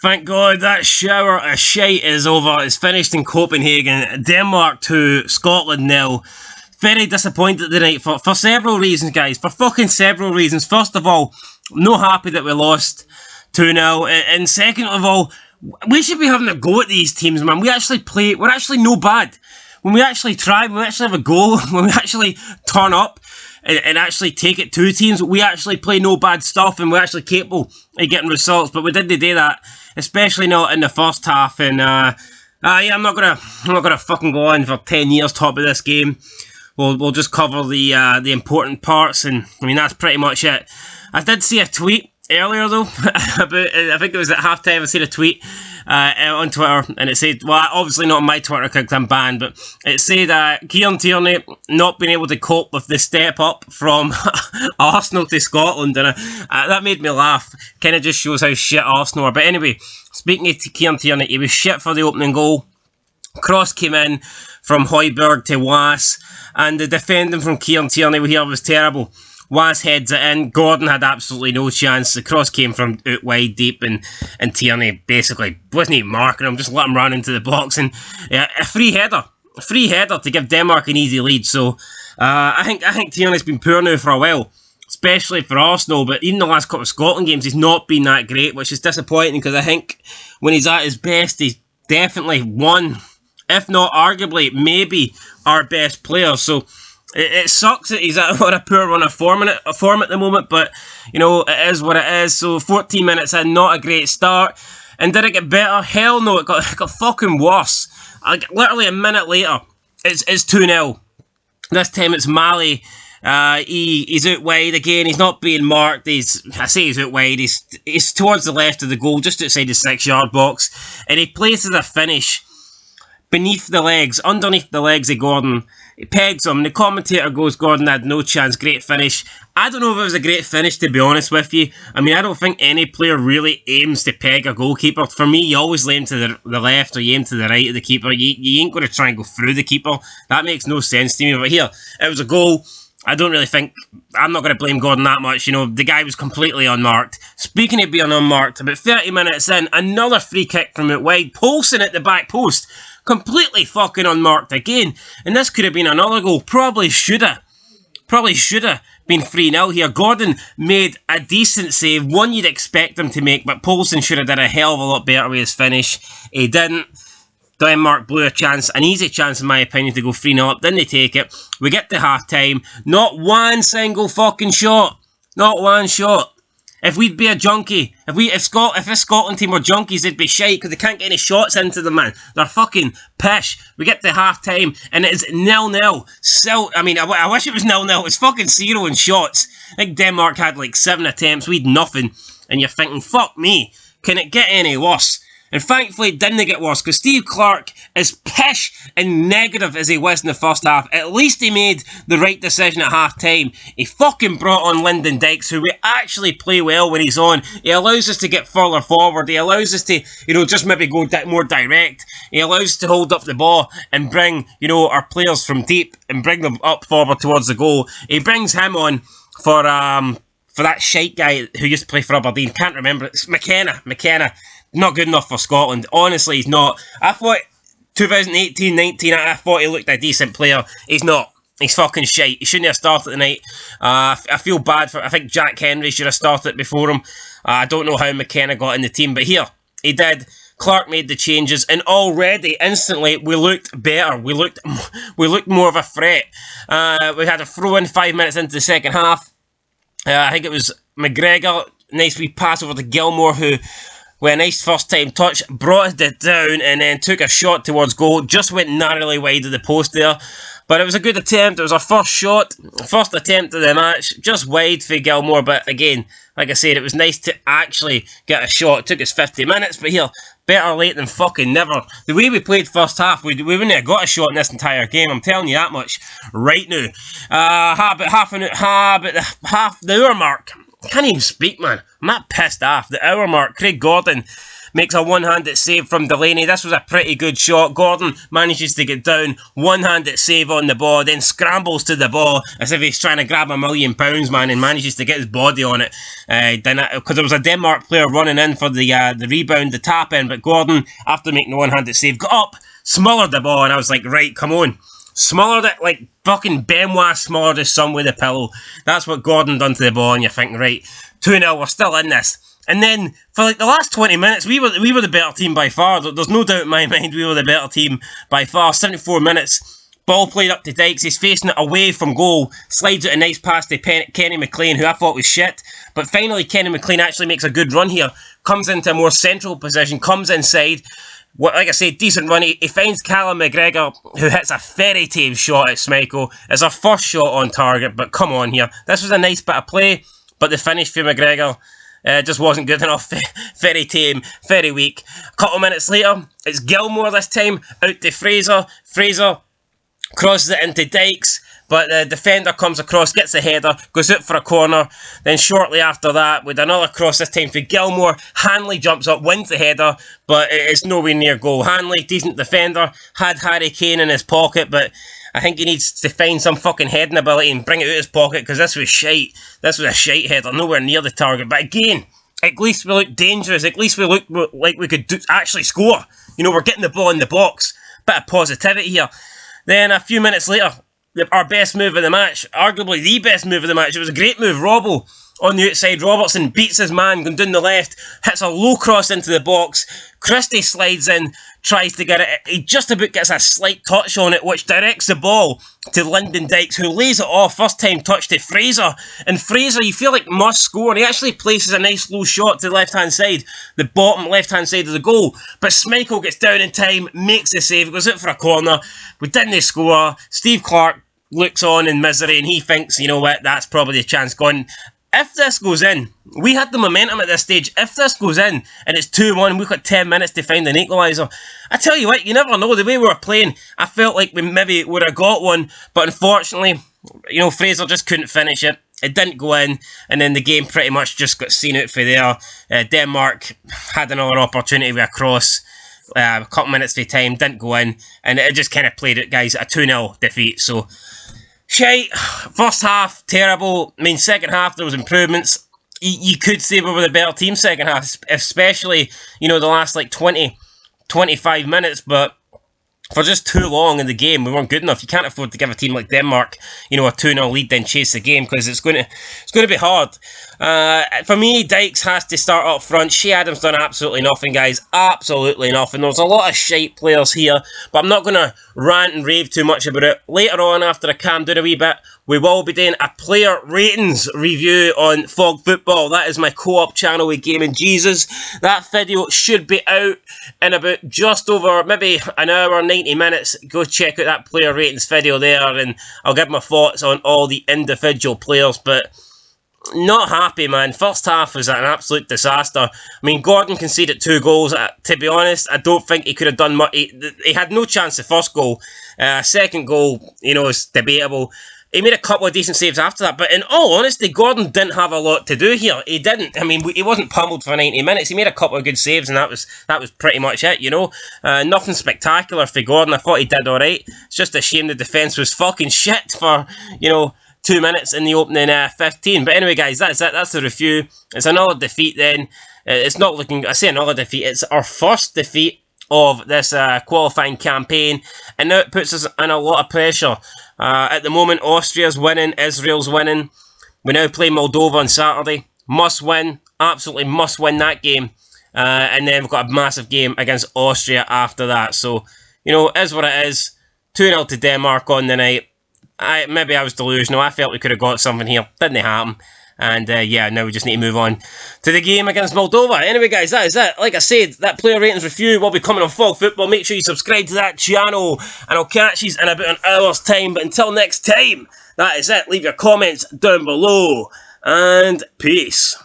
Thank God that shower of shite is over. It's finished in Copenhagen. Denmark 2, Scotland 0. Very disappointed tonight for several reasons, guys. For fucking several reasons. First of all, not happy that we lost 2-0. And second of all, we should be having a go at these teams, man. We actually play. We're actually no bad. When we actually try, when we actually have a go, when we actually turn up and actually take it to teams, we actually play no bad stuff and we're actually capable of getting results. But we didn't do that, especially not in the first half. And yeah, I'm not gonna fucking go on for 10 years talk about this game. We'll just cover the important parts, and I mean that's pretty much it. I did see a tweet earlier though about, I think it was at halftime. I seen a tweet on Twitter, and it said, well, obviously not on my Twitter because I'm banned, but it said Kieran Tierney not being able to cope with the step up from Arsenal to Scotland, and that made me laugh. Kind of just shows how shit Arsenal are. But anyway, speaking of Kieran Tierney, he was shit for the opening goal. Cross came in from Højbjerg to Was, and the defending from Kieran Tierney here was terrible. Was heads it in. Gordon had absolutely no chance. The cross came from out wide deep, and Tierney basically wasn't even marking him, just let him run into the box. And a free header to give Denmark an easy lead. So I think Tierney's been poor now for a while, especially for Arsenal. But even the last couple of Scotland games, he's not been that great, which is disappointing because I think when he's at his best, he's definitely one, if not arguably, maybe our best player. So it sucks that he's at a poor run of form at the moment, but you know, it is what it is. So 14 minutes in, not a great start. And did it get better? Hell no, it got fucking worse. Like literally a minute later, it's 2-0. This time it's Mali. He's out wide again. He's not being marked. He's out wide. He's towards the left of the goal, just outside the 6-yard box, and he places a finish underneath the legs of Gordon. He pegs him. The commentator goes, Gordon had no chance. Great finish. I don't know if it was a great finish, to be honest with you. I mean, I don't think any player really aims to peg a goalkeeper. For me, you always aim to the left or you aim to the right of the keeper. You ain't going to try and go through the keeper. That makes no sense to me. But here, it was a goal. I don't really think... I'm not going to blame Gordon that much. You know, the guy was completely unmarked. Speaking of being unmarked, about 30 minutes in, another free kick from out wide. Poulsen at the back post. Completely fucking unmarked again. And this could have been another goal. Probably should have been 3-0 here. Gordon made a decent save. One you'd expect him to make, but Poulsen should have done a hell of a lot better with his finish. He didn't. Denmark blew a chance, an easy chance in my opinion, to go 3-0 up. Didn't they take it? We get to half-time. Not one single fucking shot. Not one shot. If we'd be a junkie, if this Scotland team were junkies, they'd be shite because they can't get any shots into them, man. They're fucking pish. We get to half-time and it is 0-0. So, I mean, I wish it was 0-0. It's fucking 0 in shots. I think Denmark had like 7 attempts. We'd nothing. And you're thinking, fuck me. Can it get any worse? And thankfully it didn't get worse because Steve Clarke, as pish and negative as he was in the first half, at least he made the right decision at half time. He fucking brought on Lyndon Dykes, who we actually play well when he's on. He allows us to get further forward. He allows us to, you know, just maybe go more direct. He allows us to hold up the ball and bring, you know, our players from deep and bring them up forward towards the goal. He brings him on for that shite guy who used to play for Aberdeen. Can't remember. It's McKenna. Not good enough for Scotland. Honestly, he's not. I thought 2018-19, I thought he looked a decent player. He's not. He's fucking shite. He shouldn't have started tonight. I feel bad for... I think Jack Henry should have started before him. I don't know how McKenna got in the team, but here, he did. Clarke made the changes, and already, instantly, we looked better. We looked more of a threat. We had a throw-in 5 minutes into the second half. I think it was McGregor. Nice wee pass over to Gilmore, who... with a nice first-time touch, brought it down and then took a shot towards goal. Just went narrowly wide of the post there. But it was a good attempt. It was our first shot, first attempt of the match. Just wide for Gilmore. But again, like I said, it was nice to actually get a shot. It took us 50 minutes. But here, better late than fucking never. The way we played first half, we wouldn't have got a shot in this entire game. I'm telling you that much right now. About half the hour mark. I can't even speak, man. I'm that pissed off. The hour mark, Craig Gordon makes a one-handed save from Delaney. This was a pretty good shot. Gordon manages to get down, one-handed save on the ball, then scrambles to the ball as if he's trying to grab £1 million, man, and manages to get his body on it. Because there was a Denmark player running in for the rebound, the tap in, but Gordon, after making the one-handed save, got up, smothered the ball, and I was like, right, come on. Smothered it like fucking Benoit smothered his son with a pillow. That's what Gordon done to the ball, and you're thinking, right, 2-0, we're still in this. And then, for like the last 20 minutes, we were the better team by far. There's no doubt in my mind we were the better team by far. 74 minutes, ball played up to Dykes, he's facing it away from goal, slides out a nice pass to Kenny McLean, who I thought was shit. But finally, Kenny McLean actually makes a good run here, comes into a more central position, comes inside. Like I said, decent run. He finds Callum McGregor, who hits a fairy tale shot at Schmeichel. It's our first shot on target, but come on here. This was a nice bit of play, but the finish for McGregor just wasn't good enough. Very tame, very weak. A couple minutes later, it's Gilmore this time, out to Fraser. Fraser crosses it into Dykes, but the defender comes across, gets the header, goes out for a corner. Then shortly after that, with another cross this time for Gilmore, Hanley jumps up, wins the header, but it's nowhere near goal. Hanley, decent defender, had Harry Kane in his pocket, but I think he needs to find some fucking heading ability and bring it out of his pocket, because this was shite. This was a shite header, nowhere near the target. But again, at least we looked dangerous. At least we looked like we could actually score. You know, we're getting the ball in the box. Bit of positivity here. Then a few minutes later, our best move of the match, arguably the best move of the match. It was a great move. Robbo on the outside. Robertson beats his man, going down the left, hits a low cross into the box. Christie slides in, tries to get it. He just about gets a slight touch on it, which directs the ball to Lyndon Dykes, who lays it off. First time touch to Fraser. And Fraser, you feel like must score. And he actually places a nice low shot to the left-hand side, the bottom left-hand side of the goal. But Schmeichel gets down in time, makes the save, goes out for a corner. We didn't score. Steve Clarke looks on in misery, and he thinks, you know what, that's probably a chance gone. If this goes in, we had the momentum at this stage. If this goes in and it's 2-1, we've got 10 minutes to find an equaliser. I tell you what, you never know. The way we were playing, I felt like we maybe would have got one, but unfortunately, you know, Fraser just couldn't finish it. It didn't go in, and then the game pretty much just got seen out for there. Denmark had another opportunity with a cross. A couple minutes of time, didn't go in, and it just kind of played it, guys, a 2-0 defeat. So, shite. First half, terrible. I mean, second half, there was improvements. You could say we were the better team second half, especially, you know, the last, like, 20, 25 minutes, but for just too long in the game, we weren't good enough. You can't afford to give a team like Denmark, you know, a 2-0 lead, then chase the game, because it's going to be hard. For me, Dykes has to start up front. Shea Adams done absolutely nothing, guys. Absolutely nothing. There's a lot of shite players here, but I'm not going to rant and rave too much about it. Later on, after I calm down a wee bit, we will be doing a player ratings review on Fog Football. That is my co-op channel with Gaming Jesus. That video should be out in about just over maybe an hour, 90 minutes. Go check out that player ratings video there, and I'll give my thoughts on all the individual players. But not happy, man. First half was an absolute disaster. I mean, Gordon conceded 2 goals. To be honest, I don't think he could have done much. He had no chance the first goal. Second goal, you know, is debatable. He made a couple of decent saves after that, but in all honesty, Gordon didn't have a lot to do here. He didn't. I mean, he wasn't pummeled for 90 minutes. He made a couple of good saves, and that was pretty much it, you know. Nothing spectacular for Gordon. I thought he did all right. It's just a shame the defence was fucking shit for, you know, 2 minutes in the opening 15. But anyway, guys, that's it. That's the review. It's another defeat then. It's not looking... I say another defeat. It's our first defeat of this qualifying campaign, and now it puts us in a lot of pressure. At the moment, Austria's winning, Israel's winning. We now play Moldova on Saturday. Must win, absolutely must win that game. And then we've got a massive game against Austria after that. So, you know, it is what it is. 2-0 to Denmark on the night. Maybe I was delusional. I felt we could have got something here. Didn't happen. And yeah, now we just need to move on to the game against Moldova. Anyway, guys, that is it. Like I said, that player ratings review will be coming on Fog Football. Make sure you subscribe to that channel, and I'll catch you in about an hour's time. But until next time, that is it. Leave your comments down below, and peace.